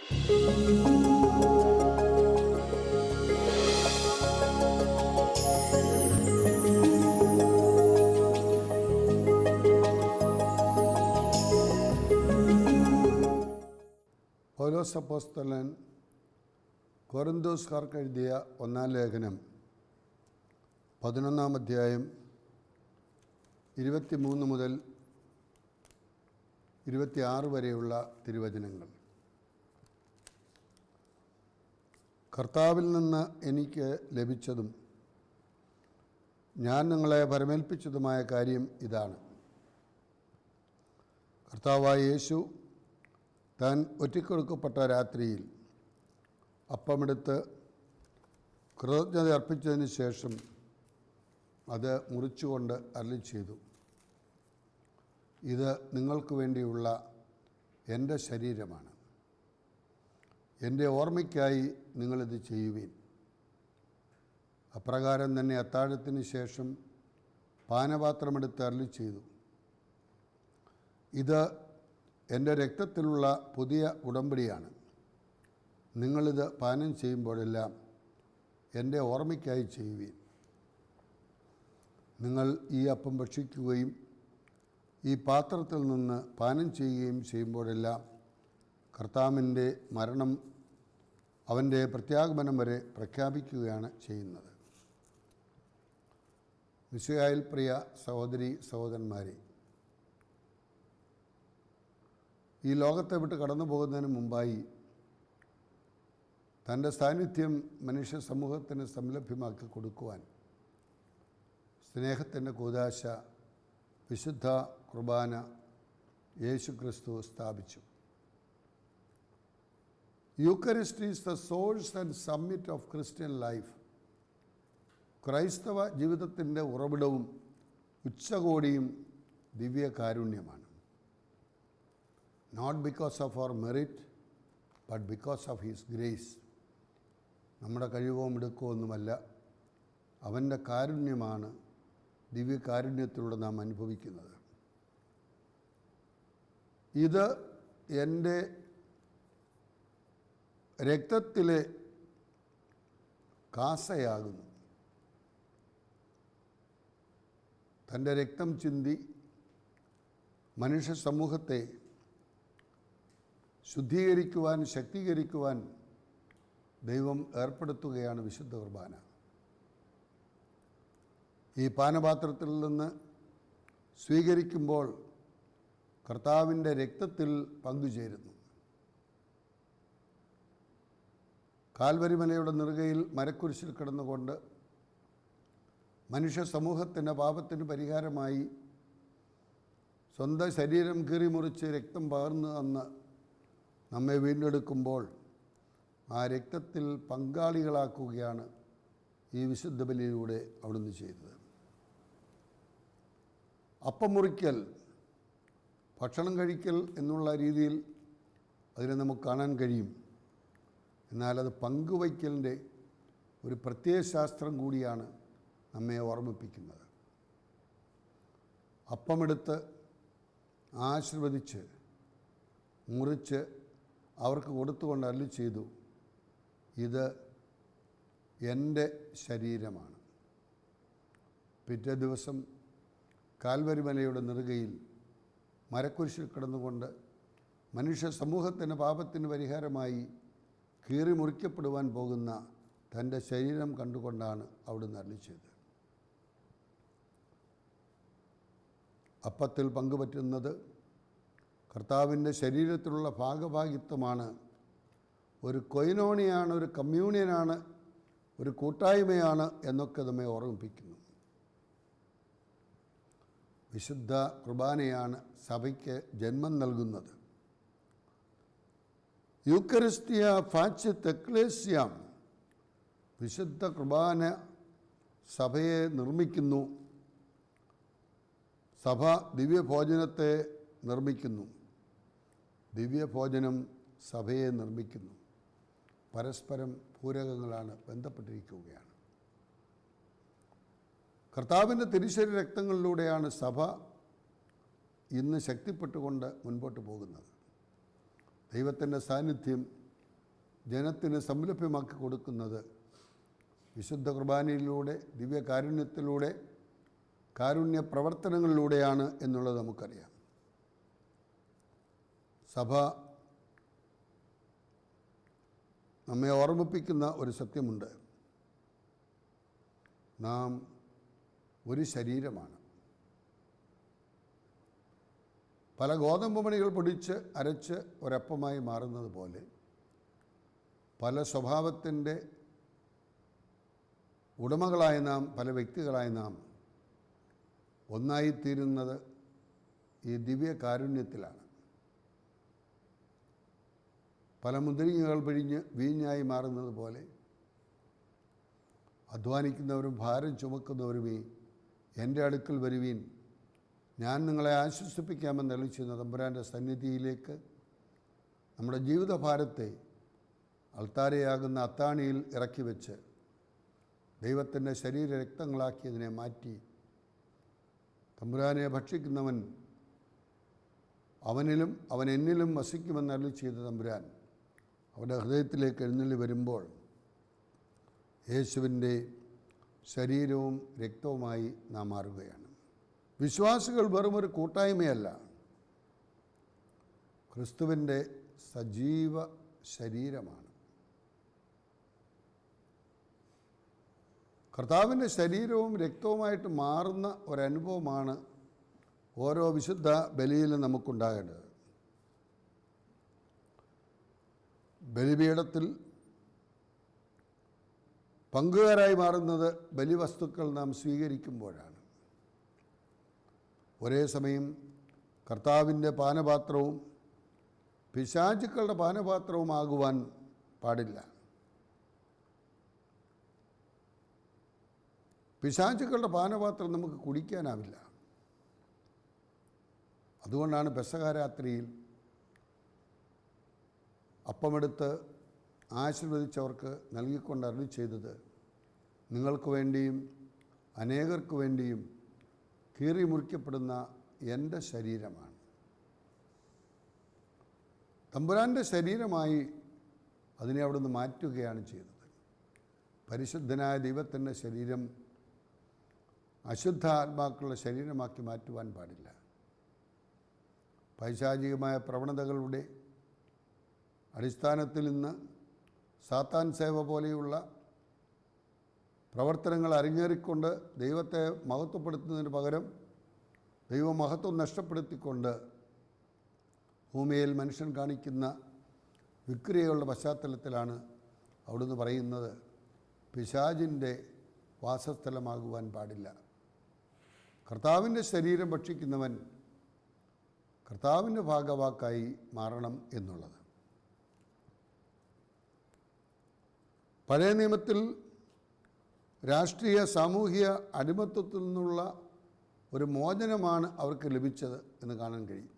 പൗലോസ് അപ്പോസ്തലൻ കൊരിന്തോസ്കാർക്ക് എഴുതിയ 1-ാം ലേഖനം 11-ാം അധ്യായം 23 മുതൽ 26 വരെയുള്ള തിരുവചനങ്ങൾ. കർത്താവിൽ നിന്ന് എനിക്ക് ലഭിച്ചതും ഞാൻ നിങ്ങളെ ഭരമേൽപ്പിച്ചതുമായ കാര്യം ഇതാണ്: കർത്താവായ യേശു താൻ ഒറ്റിക്കൊടുക്കപ്പെട്ട രാത്രിയിൽ അപ്പമെടുത്ത് കൃതജ്ഞത അർപ്പിച്ചതിന് ശേഷം അത് മുറിച്ചുകൊണ്ട് അരുളിച്ചെയ്തു, ഇത് നിങ്ങൾക്ക് വേണ്ടിയുള്ള എൻ്റെ ശരീരമാണ്. എൻ്റെ ഓർമ്മയ്ക്കായി നിങ്ങളിത് ചെയ്യുവീൻ. അപ്രകാരം തന്നെ അത്താഴത്തിന് ശേഷം പാനപാത്രമെടുത്ത് അരുളിച്ചെയ്തു, ഇത് എൻ്റെ രക്തത്തിലുള്ള പുതിയ ഉടമ്പടിയാണ്. നിങ്ങളിത് പാനം ചെയ്യുമ്പോഴെല്ലാം എൻ്റെ ഓർമ്മയ്ക്കായി ചെയ്യുവീൻ. നിങ്ങൾ ഈ അപ്പം ഭക്ഷിക്കുകയും ഈ പാത്രത്തിൽ നിന്ന് പാനം ചെയ്യുകയും ചെയ്യുമ്പോഴെല്ലാം കർത്താവിൻ്റെ മരണം, അവൻ്റെ പ്രത്യാഗമനം വരെ പ്രഖ്യാപിക്കുകയാണ് ചെയ്യുന്നത്. മിശിഹായിൽ പ്രിയ സഹോദരി സഹോദരന്മാരെ, ഈ ലോകത്തെ വിട്ട് കടന്നു പോകുന്നതിന് മുമ്പായി തൻ്റെ സാന്നിധ്യം മനുഷ്യ സമൂഹത്തിന് സംലഭ്യമാക്കി കൊടുക്കുവാൻ സ്നേഹത്തിൻ്റെ കൂദാശ വിശുദ്ധ കുർബാന യേശു ക്രിസ്തു സ്ഥാപിച്ചു. Eucharist is the source and summit of Christian life. ക്രൈസ്തവ ജീവിതത്തിൻ്റെ ഉറവിടവും ഉച്ചകോടിയും ദിവ്യകാരുണ്യമാണ്. Not because of our merit, but because of His grace. നമ്മുടെ കഴിവോ മിടുക്കോ ഒന്നുമല്ല, അവൻ്റെ കാരുണ്യമാണ് ദിവ്യകാരുണ്യത്തിലൂടെ നാം അനുഭവിക്കുന്നത്. ഇത് എൻ്റെ രക്തത്തിലെ കാസയാകുന്നു. തൻ്റെ രക്തം ചിന്തി മനുഷ്യ സമൂഹത്തെ ശുദ്ധീകരിക്കുവാൻ, ശക്തീകരിക്കുവാൻ ദൈവം ഏർപ്പെടുത്തുകയാണ് വിശുദ്ധ കുർബാന. ഈ പാനപാത്രത്തിൽ നിന്ന് സ്വീകരിക്കുമ്പോൾ കർത്താവിൻ്റെ രക്തത്തിൽ പങ്കുചേരുന്നു. കാൽവരിമലയുടെ നെറുകയിൽ മരക്കുരിശിൽ കിടന്നുകൊണ്ട് മനുഷ്യ സമൂഹത്തിൻ്റെ പാപത്തിന് പരിഹാരമായി സ്വന്തം ശരീരം കീറിമുറിച്ച് രക്തം പകർന്നു തന്ന് നമ്മെ വീണ്ടെടുക്കുമ്പോൾ ആ രക്തത്തിൽ പങ്കാളികളാക്കുകയാണ് ഈ വിശുദ്ധ ബലിയിലൂടെ അവിടുന്ന് ചെയ്തത്. അപ്പം മുറിക്കൽ, ഭക്ഷണം കഴിക്കൽ എന്നുള്ള രീതിയിൽ അതിനെ നമുക്ക് കാണാൻ കഴിയും. എന്നാൽ അത് പങ്കുവയ്ക്കലിൻ്റെ ഒരു പ്രത്യയശാസ്ത്രം കൂടിയാണ് നമ്മെ ഓർമ്മിപ്പിക്കുന്നത്. അപ്പമെടുത്ത് ആശീർവദിച്ച് മുറിച്ച് അവർക്ക് കൊടുത്തുകൊണ്ട് അരുളിച്ചെയ്തു, ഇത് എൻ്റെ ശരീരമാണ്. പിറ്റേ ദിവസം കാൽവരിമലയുടെ നെറുകയിൽ മരക്കുരിശിൽ കിടന്നുകൊണ്ട് മനുഷ്യ സമൂഹത്തിൻ്റെ പാപത്തിന് പരിഹാരമായി കീറി മുറിക്കപ്പെടുവാൻ പോകുന്ന തൻ്റെ ശരീരം കണ്ടുകൊണ്ടാണ് അവിടുന്ന് അരുളിച്ചെയ്തത്. അപ്പത്തിൽ പങ്കുപറ്റുന്നത് കർത്താവിൻ്റെ ശരീരത്തിലുള്ള ഭാഗഭാഗിത്വമാണ്. ഒരു കൊയിനോണിയാണ്, ഒരു കമ്മ്യൂണിയനാണ്, ഒരു കൂട്ടായ്മയാണ് എന്നൊക്കെ നമ്മെ ഓർമ്മിപ്പിക്കുന്നു. വിശുദ്ധ കുർബാനയാണ് സഭയ്ക്ക് ജന്മം നൽകുന്നത്. യൂക്കറിസ്റ്റിയ ഫാച്ചിത് എക്ലേസിയാം, വിശുദ്ധ കുർബാന സഭയെ നിർമ്മിക്കുന്നു. സഭ ദിവ്യഭോജനത്തെ നിർമ്മിക്കുന്നു. ദിവ്യഭോജനം സഭയെ നിർമ്മിക്കുന്നു. പരസ്പരം പൂരകങ്ങളാണ്, ബന്ധപ്പെട്ടിരിക്കുകയാണ്. കർത്താവിൻ്റെ തിരുശരീര രക്തങ്ങളിലൂടെയാണ് സഭ ഇന്ന് ശക്തിപ്പെട്ടുകൊണ്ട് മുൻപോട്ട് പോകുന്നത്. ദൈവത്തിൻ്റെ സാന്നിധ്യം ജനത്തിന് സംലഭ്യമാക്കി കൊടുക്കുന്നത് വിശുദ്ധ കുർബാനയിലൂടെ, ദിവ്യകാരുണ്യത്തിലൂടെ, കാരുണ്യ പ്രവർത്തനങ്ങളിലൂടെയാണ് എന്നുള്ളത് നമുക്കറിയാം. സഭ നമ്മെ ഓർമ്മിപ്പിക്കുന്ന ഒരു സത്യമുണ്ട്. നാം ഒരു ശരീരമാണ്. പല ഗോതമ്പ് മണികൾ പൊടിച്ച് അരച്ച് ഒരപ്പമായി മാറുന്നത് പോലെ പല സ്വഭാവത്തിൻ്റെ ഉടമകളായ നാം, പല വ്യക്തികളായ നാം ഒന്നായിത്തീരുന്നത് ഈ ദിവ്യ കാരുണ്യത്തിലാണ്. പല മുന്തിരിങ്ങകൾ പിഴിഞ്ഞ് വീഞ്ഞായി മാറുന്നത് പോലെ അധ്വാനിക്കുന്നവരും ഭാരം ചുമക്കുന്നവരുമേ എൻ്റെ അടുക്കൽ വരുവീൻ, ഞാൻ നിങ്ങളെ ആശ്വസിപ്പിക്കാമെന്ന് അരുളിച്ചെന്ന തമ്പുരാൻ്റെ സന്നിധിയിലേക്ക് നമ്മുടെ ജീവിതഭാരത്തെ അൾത്താരയാകുന്ന അത്താണിയിൽ ഇറക്കി വെച്ച് ദൈവത്തിൻ്റെ ശരീര രക്തങ്ങളാക്കിയതിനെ മാറ്റി തമ്പുരാനെ ഭക്ഷിക്കുന്നവൻ അവനിലും അവൻ എന്നിലും വസിക്കുമെന്ന് അരുളി ചെയ്ത തമ്പുരാൻ അവൻ്റെ ഹൃദയത്തിലേക്ക് എഴുന്നള്ളി വരുമ്പോൾ യേശുവിൻ്റെ ശരീരവും രക്തവുമായി നാം മാറുകയാണ്. വിശ്വാസികൾ വെറുമൊരു കൂട്ടായ്മയല്ല, ക്രിസ്തുവിൻ്റെ സജീവ ശരീരമാണ്. കർത്താവിൻ്റെ ശരീരവും രക്തവുമായിട്ട് മാറുന്ന ഒരനുഭവമാണ് ഓരോ വിശുദ്ധ ബലിയിലും നമുക്കുണ്ടാകേണ്ടത്. ബലിപീഠത്തിൽ പങ്കുകാരായി മാറുന്നത് ബലിവസ്തുക്കൾ നാം സ്വീകരിക്കുമ്പോഴാണ്. ഒരേ സമയം കർത്താവിൻ്റെ പാനപാത്രവും പിശാചുക്കളുടെ പാനപാത്രവുമാകുവാൻ പാടില്ല. പിശാചുക്കളുടെ പാനപാത്രം നമുക്ക് കുടിക്കാനാവില്ല. അതുകൊണ്ടാണ് പെസഹ രാത്രിയിൽ അപ്പമെടുത്ത് ആശീർവദിച്ചവർക്ക് നൽകിക്കൊണ്ട് അരുളി ചെയ്തത്, നിങ്ങൾക്ക് വേണ്ടിയും അനേകർക്ക് വേണ്ടിയും കീറി മുറിക്കപ്പെടുന്ന എൻ്റെ ശരീരമാണ്. തമ്പുരാൻ്റെ ശരീരമായി അതിനെ അവിടുന്ന് മാറ്റുകയാണ് ചെയ്തത്. പരിശുദ്ധനായ ദൈവത്തിൻ്റെ ശരീരം അശുദ്ധ ആത്മാക്കളുടെ ശരീരമാക്കി മാറ്റുവാൻ പാടില്ല. പൈശാചികമായ പ്രവണതകളുടെ അടിസ്ഥാനത്തിൽ ഇന്ന് സാത്താൻ സേവ പോലെയുള്ള പ്രവർത്തനങ്ങൾ അരങ്ങേറിക്കൊണ്ട് ദൈവത്തെ മഹത്വപ്പെടുത്തുന്നതിന് പകരം ദൈവമഹത്വം നഷ്ടപ്പെടുത്തിക്കൊണ്ട് ഭൂമിയിൽ മനുഷ്യൻ കാണിക്കുന്ന വിക്രിയകളുടെ പശ്ചാത്തലത്തിലാണ് അവിടുന്ന് പറയുന്നത്, പിശാചിൻ്റെ വാസസ്ഥലമാകുവാൻ പാടില്ല. കർത്താവിൻ്റെ ശരീരം ഭക്ഷിക്കുന്നവൻ കർത്താവിൻ്റെ ഭാഗവാക്കായി മാറണം എന്നുള്ളത്. പഴയ നിയമത്തിൽ രാഷ്ട്രീയ സാമൂഹിക അടിമത്വത്തിൽ നിന്നുള്ള ഒരു മോചനമാണ് അവർക്ക് ലഭിച്ചത് എന്ന് കാണാൻ കഴിയും.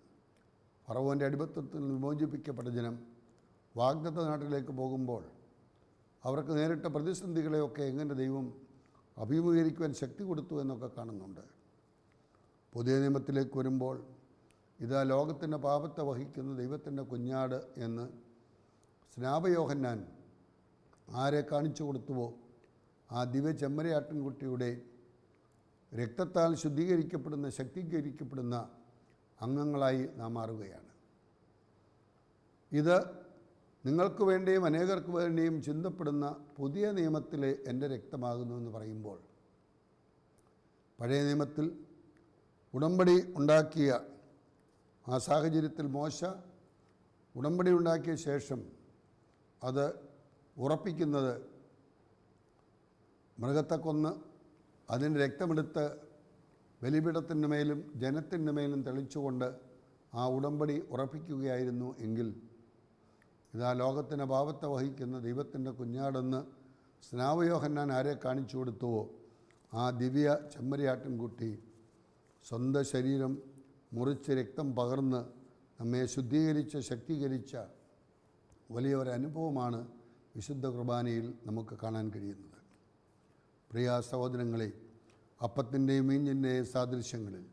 ഫറവോൻ്റെ അടിമത്വത്തിൽ വിമോചിപ്പിക്കപ്പെട്ട ജനം വാഗ്ദത്ത നാട്ടിലേക്ക് പോകുമ്പോൾ അവർക്ക് നേരിട്ട പ്രതിസന്ധികളെയൊക്കെ എങ്ങനെ ദൈവം അഭിമുഖീകരിക്കുവാൻ ശക്തി കൊടുത്തു എന്നൊക്കെ കാണുന്നുണ്ട്. പുതിയ നിയമത്തിലേക്ക് വരുമ്പോൾ ഇതാ ലോകത്തിൻ്റെ പാപത്തെ വഹിക്കുന്ന ദൈവത്തിൻ്റെ കുഞ്ഞാട് എന്ന് സ്നാപയോഹന്നാൻ ആരെ കാണിച്ചു കൊടുത്തുവോ ആ ദിവ്യ ചെമ്മരിയാട്ടിൻകുട്ടിയുടെ രക്തത്താൽ ശുദ്ധീകരിക്കപ്പെടുന്ന, ശക്തീകരിക്കപ്പെടുന്ന അംഗങ്ങളായി നാം മാറുകയാണ്. ഇത് നിങ്ങൾക്ക് വേണ്ടിയും അനേകർക്ക് വേണ്ടിയും ചിന്തപ്പെടുന്ന പുതിയ നിയമത്തിലെ എൻ്റെ രക്തമാകുന്നു എന്ന് പറയുമ്പോൾ, പഴയ നിയമത്തിൽ ഉടമ്പടി ഉണ്ടാക്കിയ ആ സാഹചര്യത്തിൽ മോശ ഉടമ്പടി ഉണ്ടാക്കിയ ശേഷം അത് ഉറപ്പിക്കുന്നത് മൃഗത്തെ കൊന്ന് അതിന് രക്തമെടുത്ത് ബലിപീഠത്തിൻ്റെ മേലും ജനത്തിൻ്റെ മേലും തെളിച്ചുകൊണ്ട് ആ ഉടമ്പടി ഉറപ്പിക്കുകയായിരുന്നു എങ്കിൽ, ഇതാ ലോകത്തിൻ്റെ പാപത്തെ വഹിക്കുന്ന ദൈവത്തിൻ്റെ കുഞ്ഞാടെന്ന് സ്നാപയോഹന്നാൻ ആരെ കാണിച്ചു കൊടുത്തുവോ ആ ദിവ്യ ചെമ്മരിയാട്ടിൻകുട്ടി സ്വന്തം ശരീരം മുറിച്ച് രക്തം പകർന്ന് നമ്മെ ശുദ്ധീകരിച്ച് ശക്തീകരിച്ച വലിയ ഒരു അനുഭവമാണ് വിശുദ്ധ കുർബാനയിൽ നമുക്ക് കാണാൻ കഴിയുന്നത്. പ്രിയ സഹോദരങ്ങളെ, അപ്പത്തിൻ്റെയും വീഞ്ഞിൻ്റെയും സാദൃശ്യങ്ങളിൽ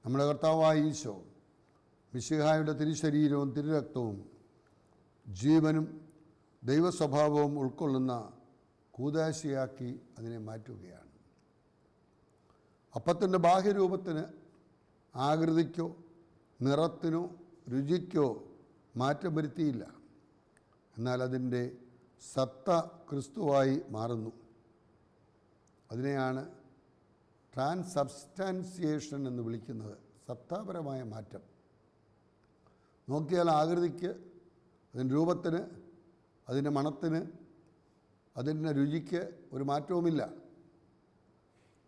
നമ്മുടെ കർത്താവായ ഈശോ മിശിഹായുടെ തിരുശരീരവും തിരുരക്തവും ജീവനും ദൈവസ്വഭാവവും ഉൾക്കൊള്ളുന്ന കൂദാശയാക്കി അതിനെ മാറ്റുകയാണ്. അപ്പത്തിൻ്റെ ബാഹ്യരൂപത്തിന്, ആകൃതിക്കോ നിറത്തിനോ രുചിക്കോ മാറ്റം വരുത്തിയില്ല. എന്നാൽ അതിൻ്റെ സത്ത ക്രിസ്തുവായി മാറുന്നു. അതിനെയാണ് ട്രാൻസബ്സ്റ്റാൻസിയേഷൻ എന്ന് വിളിക്കുന്നത്, സത്താപരമായ മാറ്റം. നോക്കിയാൽ ആകൃതിക്ക്, അതിൻ്റെ രൂപത്തിന്, അതിൻ്റെ മണത്തിന്, അതിൻ്റെ രുചിക്ക് ഒരു മാറ്റവുമില്ല.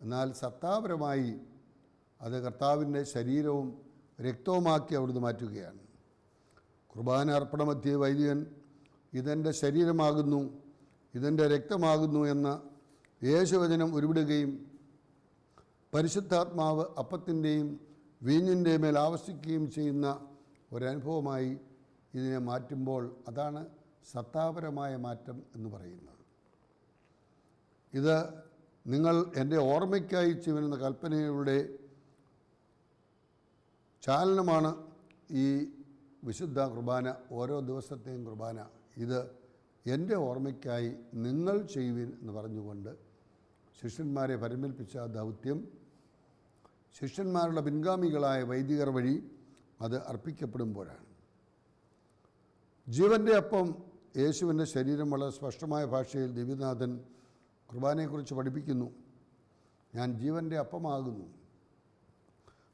എന്നാൽ സത്താപരമായി അത് കർത്താവിൻ്റെ ശരീരവും രക്തവുമാക്കി അവിടുന്ന് മാറ്റുകയാണ്. കുർബാന അർപ്പണമധ്യേ വൈദികൻ ഇതെൻ്റെ ശരീരമാകുന്നു, ഇതെൻ്റെ രക്തമാകുന്നു എന്ന യേശുവചനം ഉരുവിടുകയും പരിശുദ്ധാത്മാവ് അപ്പത്തിൻ്റെയും വീഞ്ഞിൻ്റെയും മേൽ ആവസിക്കുകയും ചെയ്യുന്ന ഒരനുഭവമായി ഇതിനെ മാറ്റുമ്പോൾ അതാണ് സത്താപരമായ മാറ്റം എന്ന് പറയുന്നത്. ഇത് നിങ്ങൾ എൻ്റെ ഓർമ്മയ്ക്കായി ചെയ്യുന്ന കൽപ്പനയുടെ ചാലനമാണ് ഈ വിശുദ്ധ കുർബാന, ഓരോ ദിവസത്തെയും കുർബാന. ഇത് എൻ്റെ ഓർമ്മയ്ക്കായി നിങ്ങൾ ചെയ്യുവിൻ എന്ന് പറഞ്ഞുകൊണ്ട് ശിഷ്യന്മാരെ പരിമേൽപ്പിച്ച ദൗത്യം ശിഷ്യന്മാരുടെ പിൻഗാമികളായ വൈദികർ വഴി അത് അർപ്പിക്കപ്പെടുമ്പോഴാണ്. ജീവൻ്റെ അപ്പം യേശുവിൻ്റെ ശരീരം വളരെ സ്പഷ്ടമായ ഭാഷയിൽ ദിവ്യനാഥൻ കുർബാനയെക്കുറിച്ച് പഠിപ്പിക്കുന്നു. ഞാൻ ജീവൻ്റെ അപ്പമാകുന്നു.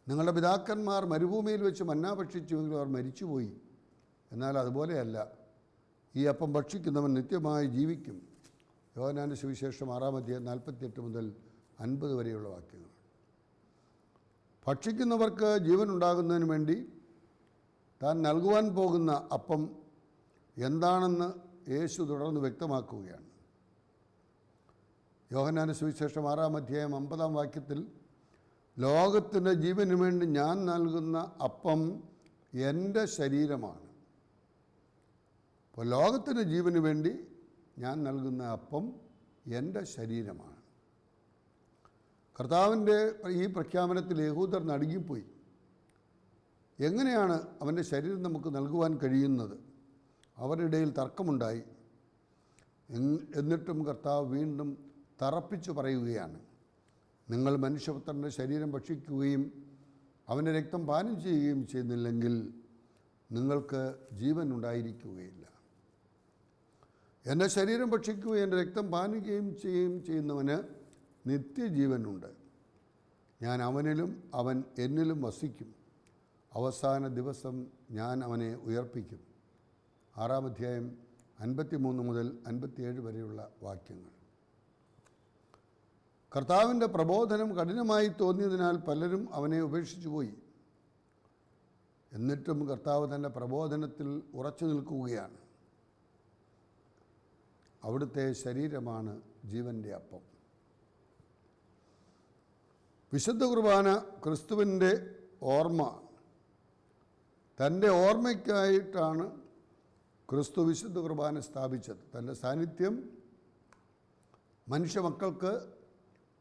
നിങ്ങളുടെ പിതാക്കന്മാർ മരുഭൂമിയിൽ വെച്ച് മന്ന ഭക്ഷിച്ചുവെങ്കിലും അവർ മരിച്ചുപോയി. എന്നാൽ അതുപോലെയല്ല, ഈ അപ്പം ഭക്ഷിക്കുന്നവൻ നിത്യമായി ജീവിക്കും. യോഹന്നാന്റെ സുവിശേഷം 6-ാം അധ്യായം 48 മുതൽ 50 വരെയുള്ള വാക്യങ്ങൾ. ഭക്ഷിക്കുന്നവർക്ക് ജീവൻ ഉണ്ടാകുന്നതിന് വേണ്ടി താൻ നൽകുവാൻ പോകുന്ന അപ്പം എന്താണെന്ന് യേശു തുടർന്ന് വ്യക്തമാക്കുകയാണ്. യോഹന്നാന്റെ സുവിശേഷം 6-ാം അധ്യായം 50-ാം വാക്യത്തിൽ ലോകത്തിൻ്റെ ജീവന് വേണ്ടി ഞാൻ നൽകുന്ന അപ്പം എൻ്റെ ശരീരമാണ്. അപ്പോൾ ലോകത്തിൻ്റെ ജീവന് വേണ്ടി ഞാൻ നൽകുന്ന അപ്പം എൻ്റെ ശരീരമാണ്. കർത്താവിൻ്റെ ഈ പ്രഖ്യാപനത്തിൽ യഹൂദർ നടുങ്ങിപ്പോയി. എങ്ങനെയാണ് അവൻ്റെ ശരീരം നമുക്ക് നൽകുവാൻ കഴിയുന്നത്? അവരുടെ ഇടയിൽ തർക്കമുണ്ടായി. എന്നിട്ടും കർത്താവ് വീണ്ടും തറപ്പിച്ചു പറയുകയാണ്, നിങ്ങൾ മനുഷ്യപുത്രൻ്റെ ശരീരം ഭക്ഷിക്കുകയും അവൻ്റെ രക്തം പാനം ചെയ്യുകയും ചെയ്യുന്നില്ലെങ്കിൽ നിങ്ങൾക്ക് ജീവൻ ഉണ്ടായിരിക്കുകയില്ല. എൻ്റെ ശരീരം ഭക്ഷിക്കുകയും എൻ്റെ രക്തം പാനിക്കുകയും ചെയ്യുന്നവന് നിത്യജീവനുണ്ട്. ഞാൻ അവനിലും അവൻ എന്നിലും വസിക്കും. അവസാന ദിവസം ഞാൻ അവനെ ഉയർപ്പിക്കും. 6-ാം അധ്യായം 53 മുതൽ 57 വരെയുള്ള വാക്യങ്ങൾ. കർത്താവിൻ്റെ പ്രബോധനം കഠിനമായി തോന്നിയതിനാൽ പലരും അവനെ ഉപേക്ഷിച്ചു പോയി. എന്നിട്ടും കർത്താവ് തൻ്റെ പ്രബോധനത്തിൽ ഉറച്ചു നിൽക്കുകയാണ്. അവിടുത്തെ ശരീരമാണ് ജീവൻ്റെ അപ്പം. വിശുദ്ധ കുർബാന ക്രിസ്തുവിൻ്റെ ഓർമ്മ. തൻ്റെ ഓർമ്മയ്ക്കായിട്ടാണ് ക്രിസ്തു വിശുദ്ധ കുർബാന സ്ഥാപിച്ചത്. തൻ്റെ സാന്നിധ്യം മനുഷ്യമക്കൾക്ക്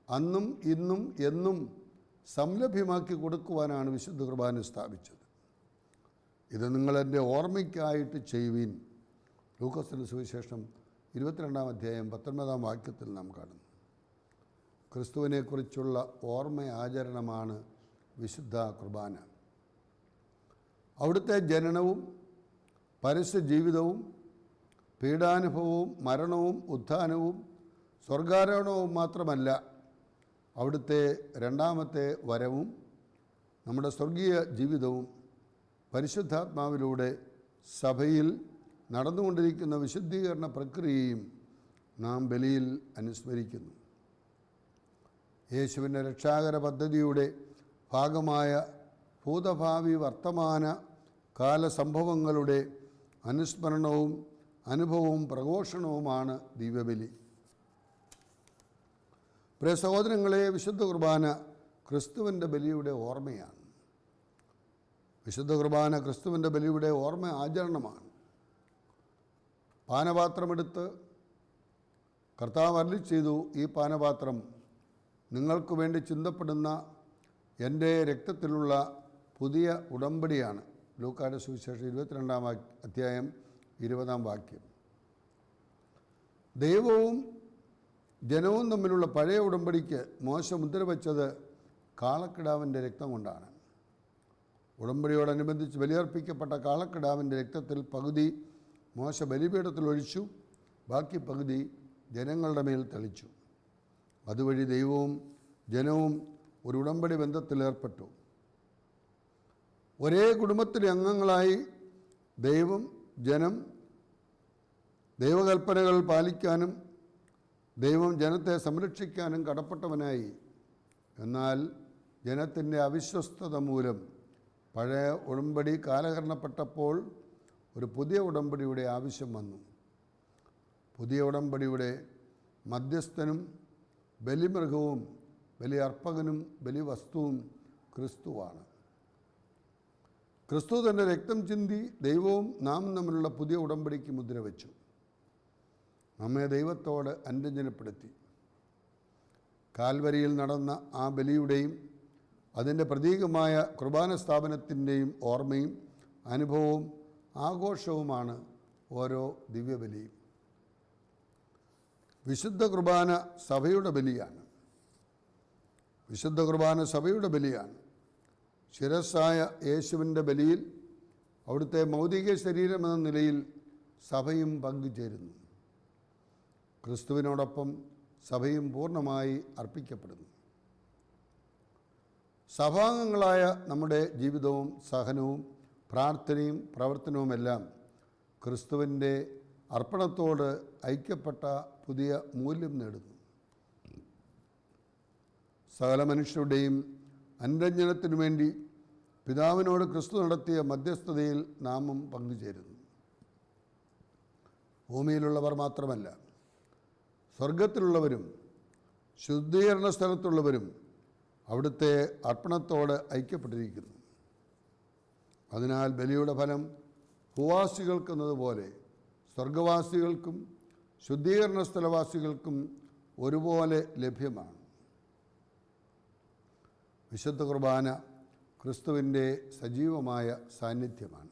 അന്നും ഇന്നും എന്നും സംലഭ്യമാക്കി കൊടുക്കുവാനാണ് വിശുദ്ധ കുർബാന സ്ഥാപിച്ചത്. ഇത് നിങ്ങളെൻ്റെ ഓർമ്മയ്ക്കായിട്ട് ചെയ്യുവിൻ. ലൂക്കോസിൻ്റെ സുവിശേഷം 22-ാം അധ്യായം 19-ാം വാക്യത്തിൽ നാം കാണുന്നു. ക്രിസ്തുവിനെക്കുറിച്ചുള്ള ഓർമ്മ ആചരണമാണ് വിശുദ്ധ കുർബാന. അവിടുത്തെ ജനനവും പരസ്യ ജീവിതവും പീഡാനുഭവവും മരണവും ഉത്ഥാനവും സ്വർഗാരോഹണവും മാത്രമല്ല, അവിടുത്തെ രണ്ടാമത്തെ വരവും നമ്മുടെ സ്വർഗീയ ജീവിതവും പരിശുദ്ധാത്മാവിലൂടെ സഭയിൽ നടന്നുകൊണ്ടിരിക്കുന്ന വിശുദ്ധീകരണ പ്രക്രിയയും നാം ബലിയിൽ അനുസ്മരിക്കുന്നു. യേശുവിൻ്റെ രക്ഷാകര പദ്ധതിയുടെ ഭാഗമായ ഭൂതഭാവി വർത്തമാന കാല സംഭവങ്ങളുടെ അനുസ്മരണവും അനുഭവവും പ്രഘോഷണവുമാണ് ദിവ്യബലി. പ്രിയ സഹോദരങ്ങളെ, വിശുദ്ധ കുർബാന ക്രിസ്തുവിൻ്റെ ബലിയുടെ ഓർമ്മയാണ്. വിശുദ്ധ കുർബാന ക്രിസ്തുവിൻ്റെ ബലിയുടെ ഓർമ്മ ആചരണമാണ്. പാനപാത്രമെടുത്ത് കർത്താവ് അരുളി ചെയ്തു, ഈ പാനപാത്രം നിങ്ങൾക്ക് വേണ്ടി ചിന്തപ്പെടുന്ന എൻ്റെ രക്തത്തിലുള്ള പുതിയ ഉടമ്പടിയാണ്. ലൂക്കായുടെ സുവിശേഷം 22-ാം അധ്യായം 20-ാം വാക്യം. ദൈവവും ജനവും തമ്മിലുള്ള പഴയ ഉടമ്പടിക്ക് മോശ മുദ്ര വച്ചത് കാളക്കിടാവിൻ്റെ രക്തം കൊണ്ടാണ്. ഉടമ്പടിയോടനുബന്ധിച്ച് ബലിയർപ്പിക്കപ്പെട്ട കാളക്കിടാവിൻ്റെ രക്തത്തിൽ പകുതി മോശ ബലിപീഠത്തിൽ ഒഴിച്ചു, ബാക്കി പകുതി ജനങ്ങളുടെ മേൽ തെളിച്ചു. അതുവഴി ദൈവവും ജനവും ഒരു ഉടമ്പടി ബന്ധത്തിലേർപ്പെട്ടു. ഒരേ കുടുംബത്തിലെ അംഗങ്ങളായി ദൈവം ജനം ദൈവകൽപ്പനകൾ പാലിക്കാനും ദൈവം ജനത്തെ സംരക്ഷിക്കാനും കടപ്പെട്ടവനായി. എന്നാൽ ജനത്തിൻ്റെ അവിശ്വസ്തത മൂലം പഴയ ഉടമ്പടി കാലഹരണപ്പെട്ടപ്പോൾ ഒരു പുതിയ ഉടമ്പടിയുടെ ആവശ്യം വന്നു. പുതിയ ഉടമ്പടിയുടെ മധ്യസ്ഥനും ബലിമൃഗവും ബലിയർപ്പകനും ബലിവസ്തുവും ക്രിസ്തുവാണ്. ക്രിസ്തു തൻ്റെ രക്തം ചിന്തി ദൈവവും നാം തമ്മിലുള്ള പുതിയ ഉടമ്പടിക്ക് മുദ്ര വച്ചു. നമ്മെ ദൈവത്തോട് അനുരഞ്ജനപ്പെടുത്തി. കാൽവരിയിൽ നടന്ന ആ ബലിയുടെയും അതിൻ്റെ പ്രതീകമായ കുർബാന സ്ഥാപനത്തിൻ്റെയും ഓർമ്മയും അനുഭവവും ആഘോഷവുമാണ് ഓരോ ദിവ്യബലിയും. വിശുദ്ധ കുർബാന സഭയുടെ ബലിയാണ്. വിശുദ്ധ കുർബാന സഭയുടെ ബലിയാണ്. ശിരസ്സായ യേശുവിൻ്റെ ബലിയിൽ അവിടുത്തെ ഭൗതിക ശരീരമെന്ന നിലയിൽ സഭയും പങ്കുചേരുന്നു. ക്രിസ്തുവിനോടൊപ്പം സഭയും പൂർണ്ണമായി അർപ്പിക്കപ്പെടുന്നു. സഭാംഗങ്ങളായ നമ്മുടെ ജീവിതവും സഹനവും പ്രാർത്ഥനയും പ്രവർത്തനവുമെല്ലാം ക്രിസ്തുവിൻ്റെ അർപ്പണത്തോട് ഐക്യപ്പെട്ട പുതിയ മൂല്യം നേടുന്നു. സകല മനുഷ്യരുടെയും അനുരഞ്ജനത്തിനു വേണ്ടി പിതാവിനോട് ക്രിസ്തു നടത്തിയ മധ്യസ്ഥതയിൽ നാമും പങ്കുചേരുന്നു. ഭൂമിയിലുള്ളവർ മാത്രമല്ല, സ്വർഗത്തിലുള്ളവരും ശുദ്ധീകരണ സ്ഥലത്തുള്ളവരും അവിടുത്തെ അർപ്പണത്തോട് ഐക്യപ്പെട്ടിരിക്കുന്നു. അതിനാൽ ബലിയുടെ ഫലം ഭൂവാസികൾക്കെന്നതുപോലെ സ്വർഗവാസികൾക്കും ശുദ്ധീകരണ സ്ഥലവാസികൾക്കും ഒരുപോലെ ലഭ്യമാണ്. വിശുദ്ധ കുർബാന ക്രിസ്തുവിൻ്റെ സജീവമായ സാന്നിധ്യമാണ്.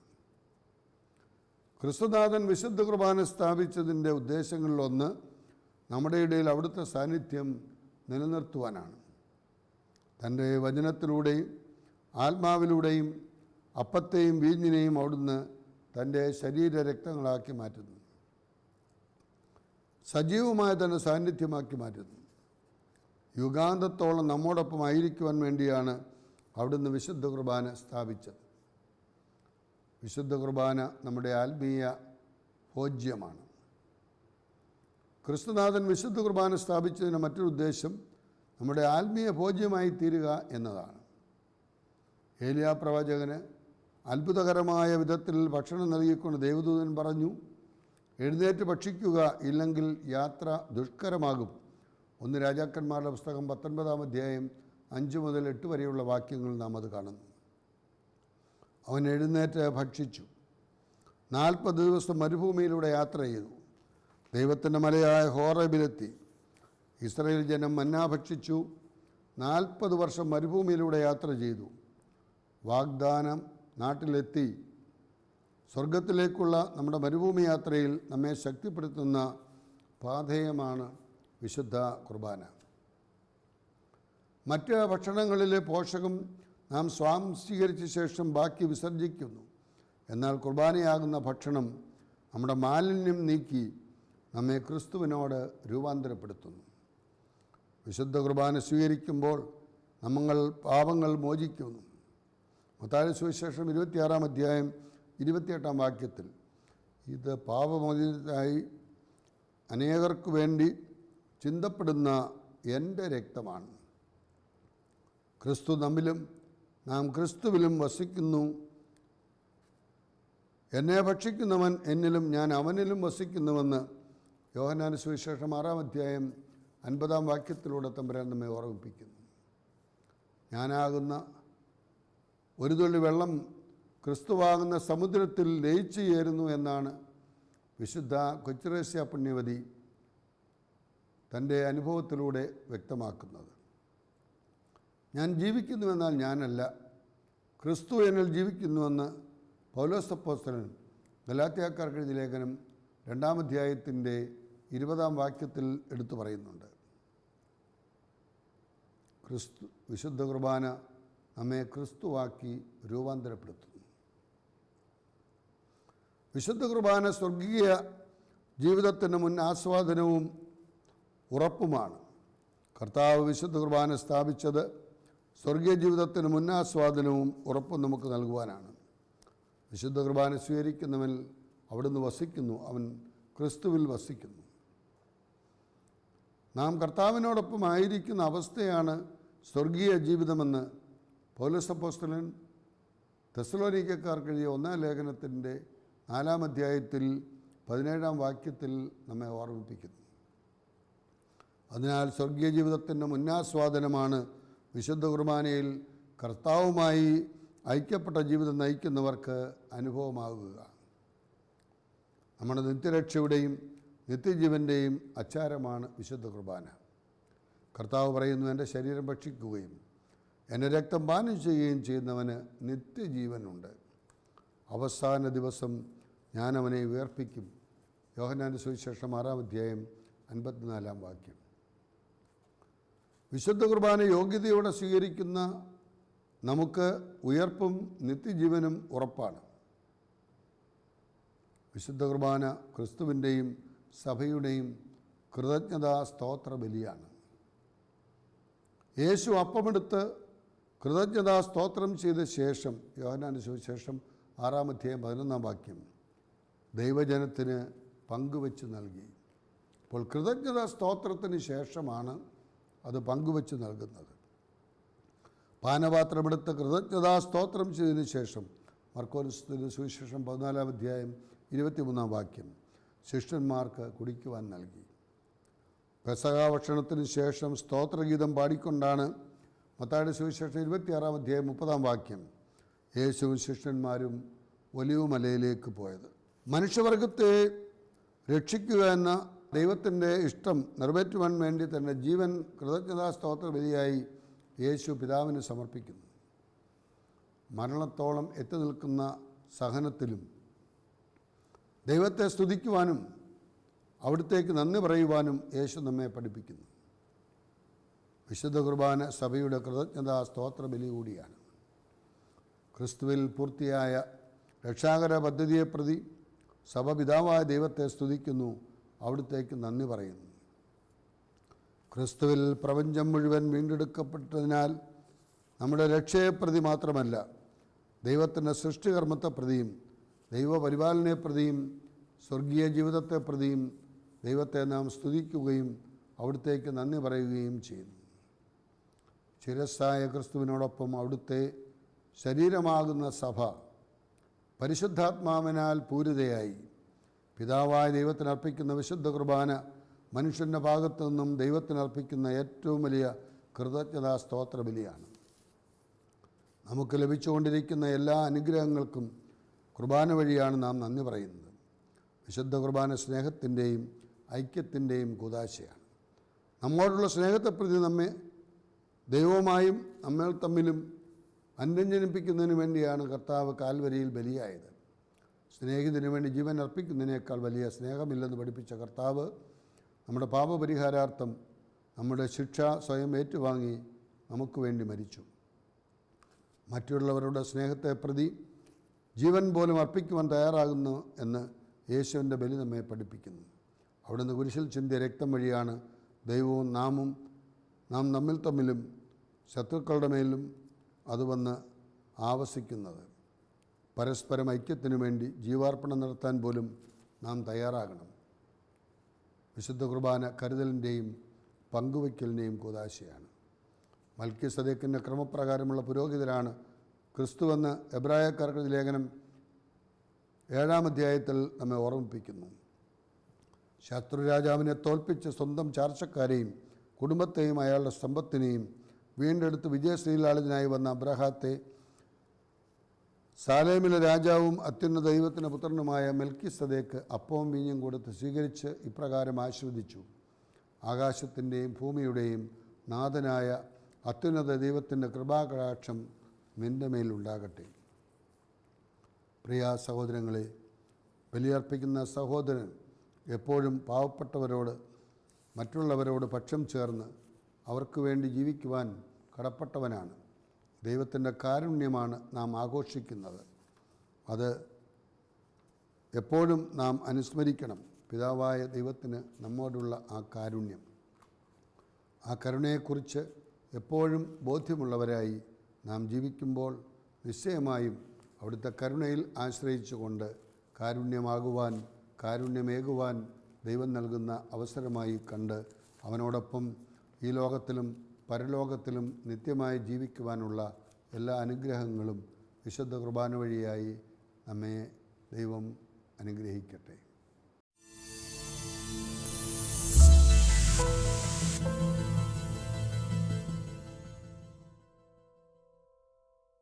ക്രിസ്തുനാഥൻ വിശുദ്ധ കുർബാന സ്ഥാപിച്ചതിൻ്റെ ഉദ്ദേശങ്ങളിലൊന്ന് നമ്മുടെ ഇടയിൽ അവിടുത്തെ സാന്നിധ്യം നിലനിർത്തുവാനാണ്. തൻ്റെ വചനത്തിലൂടെയും ആത്മാവിലൂടെയും അപ്പത്തെയും വീഞ്ഞിനെയും അവിടുന്ന് തൻ്റെ ശരീരരക്തങ്ങളാക്കി മാറ്റുന്നു. സജീവമായ തൻ്റെ സാന്നിധ്യമാക്കി മാറ്റുന്നു. യുഗാന്തത്തോളം നമ്മോടൊപ്പം ആയിരിക്കുവാൻ വേണ്ടിയാണ് അവിടുന്ന് വിശുദ്ധ കുർബാന സ്ഥാപിച്ചത്. വിശുദ്ധ കുർബാന നമ്മുടെ ആത്മീയ ഭോജ്യമാണ്. ക്രിസ്തുനാഥൻ വിശുദ്ധ കുർബാന സ്ഥാപിച്ചതിന് മറ്റൊരു ഉദ്ദേശം നമ്മുടെ ആത്മീയ ഭോജ്യമായി തീരുക എന്നതാണ്. ഏലിയാ പ്രവാചകന് അത്ഭുതകരമായ വിധത്തിൽ ഭക്ഷണം നൽകിക്കൊണ്ട് ദേവദൂതൻ പറഞ്ഞു, എഴുന്നേറ്റ് ഭക്ഷിക്കുക, ഇല്ലെങ്കിൽ യാത്ര ദുഷ്കരമാകും. 1 രാജാക്കന്മാരുടെ പുസ്തകം 19-ാം അധ്യായം 5 മുതൽ 8 വരെയുള്ള വാക്യങ്ങൾ നാം അത് കാണുന്നു. അവൻ എഴുന്നേറ്റ് ഭക്ഷിച്ചു. 40 ദിവസം മരുഭൂമിയിലൂടെ യാത്ര ചെയ്തു. ദൈവത്തിൻ്റെ മലയായ ഹോറേബിലെത്തി. ഇസ്രായേൽ ജനം മന്നാ ഭക്ഷിച്ചു. 40 വർഷം മരുഭൂമിയിലൂടെ യാത്ര ചെയ്തു. വാഗ്ദാനം നാട്ടിലെത്തി. സ്വർഗത്തിലേക്കുള്ള നമ്മുടെ മരുഭൂമി യാത്രയിൽ നമ്മെ ശക്തിപ്പെടുത്തുന്ന പാഥേയമാണ് വിശുദ്ധ കുർബാന. മറ്റ് ഭക്ഷണങ്ങളിലെ പോഷകം നാം സ്വാംശീകരിച്ച ശേഷം ബാക്കി വിസർജിക്കുന്നു. എന്നാൽ കുർബാനയാകുന്ന ഭക്ഷണം നമ്മുടെ മാലിന്യം നീക്കി നമ്മെ ക്രിസ്തുവിനോട് രൂപാന്തരപ്പെടുത്തുന്നു. വിശുദ്ധ കുർബാന സ്വീകരിക്കുമ്പോൾ നമ്മൾ പാപങ്ങൾ മോചിക്കുന്നു. മത്തായി സുവിശേഷം 26-ാം അധ്യായം 28-ാം വാക്യത്തിൽ, ഇത് പാപമോചനത്തിനായി അനേകർക്ക് വേണ്ടി ചിന്തപ്പെടുന്ന എൻ്റെ രക്തമാണ്. ക്രിസ്തു നമ്മിലും നാം ക്രിസ്തുവിലും വസിക്കുന്നു. എന്നെ ഭക്ഷിക്കുന്നവൻ എന്നിലും ഞാൻ അവനിലും വസിക്കുന്നുവെന്ന് യോഹന്നാൻ സുവിശേഷം 6-ാം അധ്യായം 50-ാം വാക്യത്തിലൂടെ തമ്പുരാൻ നമ്മെ ഓർമ്മിപ്പിക്കുന്നു. ഞാനാകുന്ന ഒരു തുള്ളി വെള്ളം ക്രിസ്തുവാകുന്ന സമുദ്രത്തിൽ ലയിച്ചു ചേരുന്നു എന്നാണ് വിശുദ്ധ കൊച്ചുത്രേസ്യ പുണ്യവതി തൻ്റെ അനുഭവത്തിലൂടെ വ്യക്തമാക്കുന്നത്. ഞാൻ ജീവിക്കുന്നുവെന്നാൽ ഞാനല്ല, ക്രിസ്തു എന്നിൽ ജീവിക്കുന്നുവെന്ന് പൗലോസ് അപ്പോസ്തലൻ ഗലാത്യക്കാർക്ക് എഴുതിയ ലേഖനം 2-ാം അധ്യായത്തിൻ്റെ 20 വാക്യത്തിൽ എടുത്തു പറയുന്നുണ്ട്. വിശുദ്ധ കുർബാന നമ്മെ ക്രിസ്തുവാക്കി രൂപാന്തരപ്പെടുത്തുന്നു. വിശുദ്ധ കുർബാന സ്വർഗീയ ജീവിതത്തിന് മുൻ ആസ്വാദനവും ഉറപ്പുമാണ്. കർത്താവ് വിശുദ്ധ കുർബാന സ്ഥാപിച്ചത് സ്വർഗീയ ജീവിതത്തിന് മുന്നാസ്വാദനവും ഉറപ്പും നമുക്ക് നൽകുവാനാണ്. വിശുദ്ധ കുർബാന സ്വീകരിക്കുന്നവൻ അവിടുന്ന് വസിക്കുന്നു, അവൻ ക്രിസ്തുവിൽ വസിക്കുന്നു. നാം കർത്താവിനോടൊപ്പം ആയിരിക്കുന്ന അവസ്ഥയാണ് സ്വർഗീയ ജീവിതമെന്ന് പൗലോസ് അപ്പോസ്തലൻ തെസ്സലോനിക്കക്കാർക്ക് എഴുതിയ 1-ാം ലേഖനത്തിൻ്റെ 4-ാം അധ്യായത്തിൽ 17-ാം വാക്യത്തിൽ നമ്മെ ഓർമ്മിപ്പിക്കുന്നു. അതിനാൽ സ്വർഗീയ ജീവിതത്തിൻ്റെ മുന്നാസ്വാദനമാണ് വിശുദ്ധ കുർബാനയിൽ കർത്താവുമായി ഐക്യപ്പെട്ട ജീവിതം നയിക്കുന്നവർക്ക് അനുഭവമാകുക. നമ്മുടെ നിത്യരക്ഷയുടെയും നിത്യജീവൻ്റെയും അച്ചാരമാണ് വിശുദ്ധ കുർബാന. കർത്താവ് പറയുന്നു, എൻ്റെ ശരീരം ഭക്ഷിക്കുകയും എൻ്റെ രക്തം പാനം ചെയ്യുകയും ചെയ്യുന്നവന് നിത്യജീവനുണ്ട്. അവസാന ദിവസം ഞാൻ അവനെ ഉയർപ്പിക്കും. യോഹന്നാൻ്റെ സുവിശേഷം 6-ാം അധ്യായം 54-ാം വാക്യം. വിശുദ്ധ കുർബാന യോഗ്യതയോടെ സ്വീകരിക്കുന്ന നമുക്ക് ഉയർപ്പും നിത്യജീവനും ഉറപ്പാണ്. വിശുദ്ധ കുർബാന ക്രിസ്തുവിൻ്റെയും സഭയുടെയും കൃതജ്ഞതാ സ്തോത്ര ബലിയാണ്. യേശു അപ്പമെടുത്ത് കൃതജ്ഞതാ സ്തോത്രം ചെയ്ത ശേഷം യോഹന്നാൻ്റെ സുവിശേഷം 6-ാം അധ്യായം 11-ാം വാക്യം ദൈവജനത്തിന് പങ്കുവെച്ച് നൽകി. അപ്പോൾ കൃതജ്ഞതാ സ്തോത്രത്തിന് ശേഷമാണ് അത് പങ്കുവെച്ച് നൽകുന്നത്. പാനപാത്രമെടുത്ത് കൃതജ്ഞതാ സ്തോത്രം ചെയ്തതിന് ശേഷം മർക്കോസിൻ്റെ സുവിശേഷം 14-ാം അധ്യായം 23-ാം വാക്യം ശിഷ്യന്മാർക്ക് കുടിക്കുവാൻ നൽകി. പെസഹ ഭക്ഷണത്തിന് ശേഷം സ്തോത്രഗീതം പാടിക്കൊണ്ടാണ് മത്തായിയുടെ സുവിശേഷം 26-ാം അധ്യായം 30-ാം വാക്യം യേശുവും ശിഷ്യന്മാരും ഒലിവുമലയിലേക്ക് പോയത്. മനുഷ്യവർഗത്തെ രക്ഷിക്കുക എന്ന ദൈവത്തിൻ്റെ ഇഷ്ടം നിറവേറ്റുവാൻ വേണ്ടി തന്നെ ജീവൻ കൃതജ്ഞതാ സ്തോത്ര ബലിയായി യേശു പിതാവിന് സമർപ്പിക്കുന്നു. മരണത്തോളം എത്തി നിൽക്കുന്ന സഹനത്തിലും ദൈവത്തെ സ്തുതിക്കുവാനും അവിടുത്തേക്ക് നന്ദി പറയുവാനും യേശു നമ്മെ പഠിപ്പിക്കുന്നു. വിശുദ്ധ കുർബാന സഭയുടെ കൃതജ്ഞതാ സ്തോത്ര ബലി കൂടിയാണ്. ക്രിസ്തുവിൽ പൂർത്തിയായ രക്ഷാകര പദ്ധതിയെ പ്രതി സഭ പിതാവായ ദൈവത്തെ സ്തുതിക്കുന്നു, അവിടുത്തേക്ക് നന്ദി പറയുന്നു. ക്രിസ്തുവിൽ പ്രപഞ്ചം മുഴുവൻ വീണ്ടെടുക്കപ്പെട്ടതിനാൽ നമ്മുടെ രക്ഷയെ പ്രതി മാത്രമല്ല, ദൈവത്തിൻ്റെ സൃഷ്ടികർമ്മത്തെ പ്രതിയും ദൈവപരിപാലനയെ പ്രതിയും സ്വർഗീയ ജീവിതത്തെ പ്രതിയും ദൈവത്തെ നാം സ്തുതിക്കുകയും അവിടുത്തേക്ക് നന്ദി പറയുകയും ചെയ്യുന്നു. ശിരസ്സായ ക്രിസ്തുവിനോടൊപ്പം അവിടുത്തെ ശരീരമാകുന്ന സഭ പരിശുദ്ധാത്മാവിനാൽ പൂരിതയായി പിതാവായ ദൈവത്തിനർപ്പിക്കുന്ന വിശുദ്ധ കുർബാന മനുഷ്യൻ്റെ ഭാഗത്തു നിന്നും ദൈവത്തിനർപ്പിക്കുന്ന ഏറ്റവും വലിയ കൃതജ്ഞതാ സ്തോത്ര ബലിയാണ്. നമുക്ക് ലഭിച്ചുകൊണ്ടിരിക്കുന്ന എല്ലാ അനുഗ്രഹങ്ങൾക്കും കുർബാന വഴിയാണ് നാം നന്ദി പറയുന്നത്. വിശുദ്ധ കുർബാന സ്നേഹത്തിൻ്റെയും ഐക്യത്തിൻ്റെയും കൂദാശയാണ്. നമ്മോടുള്ള സ്നേഹത്തെ പ്രതി നമ്മെ ദൈവവുമായും നമ്മൾ തമ്മിലും അനുരഞ്ജനിപ്പിക്കുന്നതിന് വേണ്ടിയാണ് കർത്താവ് കാൽവരിയിൽ ബലിയായത്. സ്നേഹിതന് വേണ്ടി ജീവൻ അർപ്പിക്കുന്നതിനേക്കാൾ വലിയ സ്നേഹമില്ലെന്ന് പഠിപ്പിച്ച കർത്താവ് നമ്മുടെ പാപപരിഹാരാർത്ഥം നമ്മുടെ ശിക്ഷ സ്വയം ഏറ്റുവാങ്ങി നമുക്ക് വേണ്ടി മരിച്ചു. മറ്റുള്ളവരുടെ സ്നേഹത്തെ പ്രതി ജീവൻ പോലും അർപ്പിക്കുവാൻ തയ്യാറാകുന്നു എന്ന് യേശുവിൻ്റെ ബലി നമ്മെ പഠിപ്പിക്കുന്നു. അവിടുന്ന് കുരിശിൽ ചിന്തിയ രക്തം വഴിയാണ് ദൈവവും നാം നമ്മിൽ തമ്മിലും ശത്രുക്കളുടെ മേലും അത് വന്ന് ആവസിക്കുന്നത്. പരസ്പരം ഐക്യത്തിനു വേണ്ടി ജീവാർപ്പണം നടത്താൻ പോലും നാം തയ്യാറാകണം. വിശുദ്ധ കുർബാന കരുതലിൻ്റെയും പങ്കുവയ്ക്കലിൻ്റെയും കൂദാശയാണ്. മൽക്കീസദേക്കിൻ്റെ ക്രമപ്രകാരമുള്ള പുരോഹിതരാണ് ക്രിസ്തുവെന്ന് എബ്രായക്കാർക്ക് ലേഖനം 7-ാം അധ്യായത്തിൽ നമ്മെ ഓർമ്മിപ്പിക്കുന്നു. ശത്രുരാജാവിനെ തോൽപ്പിച്ച് സ്വന്തം ചാർച്ചക്കാരെയും കുടുംബത്തെയും അയാളുടെ സമ്പത്തിനെയും വീണ്ടെടുത്ത് വിജയശ്രീലാളിതനായി വന്ന അബ്രഹാത്തെ സാലേമിലെ രാജാവും അത്യുന്നത ദൈവത്തിൻ്റെ പുത്രനുമായ മെൽക്കിസദേക്ക് അപ്പവും വീഞ്ഞും കൊടുത്ത് സ്വീകരിച്ച് ഇപ്രകാരം ആശീർവദിച്ചു: ആകാശത്തിൻ്റെയും ഭൂമിയുടെയും നാഥനായ അത്യുന്നത ദൈവത്തിൻ്റെ കൃപാകടാക്ഷം നിൻ്റെ മേലുണ്ടാകട്ടെ. പ്രിയ സഹോദരങ്ങളെ, ബലിയർപ്പിക്കുന്ന സഹോദരൻ എപ്പോഴും പാവപ്പെട്ടവരോട്, മറ്റുള്ളവരോട് പക്ഷം ചേർന്ന് അവർക്ക് വേണ്ടി ജീവിക്കുവാൻ കടപ്പെട്ടവനാണ്. ദൈവത്തിൻ്റെ കാരുണ്യമാണ് നാം ആഘോഷിക്കുന്നത്. അത് എപ്പോഴും നാം അനുസ്മരിക്കണം. പിതാവായ ദൈവത്തിന് നമ്മോടുള്ള ആ കാരുണ്യം, ആ കരുണയെക്കുറിച്ച് എപ്പോഴും ബോധ്യമുള്ളവരായി നാം ജീവിക്കുമ്പോൾ നിശ്ചയമായും അവിടുത്തെ കരുണയിൽ ആശ്രയിച്ചുകൊണ്ട് കാരുണ്യമേകുവാൻ ദൈവം നൽകുന്ന അവസരമായി കണ്ട് അവനോടൊപ്പം ഈ ലോകത്തിലും പരലോകത്തിലും നിത്യമായി ജീവിക്കുവാനുള്ള എല്ലാ അനുഗ്രഹങ്ങളും വിശുദ്ധ കുർബാന വഴിയായി നമ്മെ ദൈവം അനുഗ്രഹിക്കട്ടെ.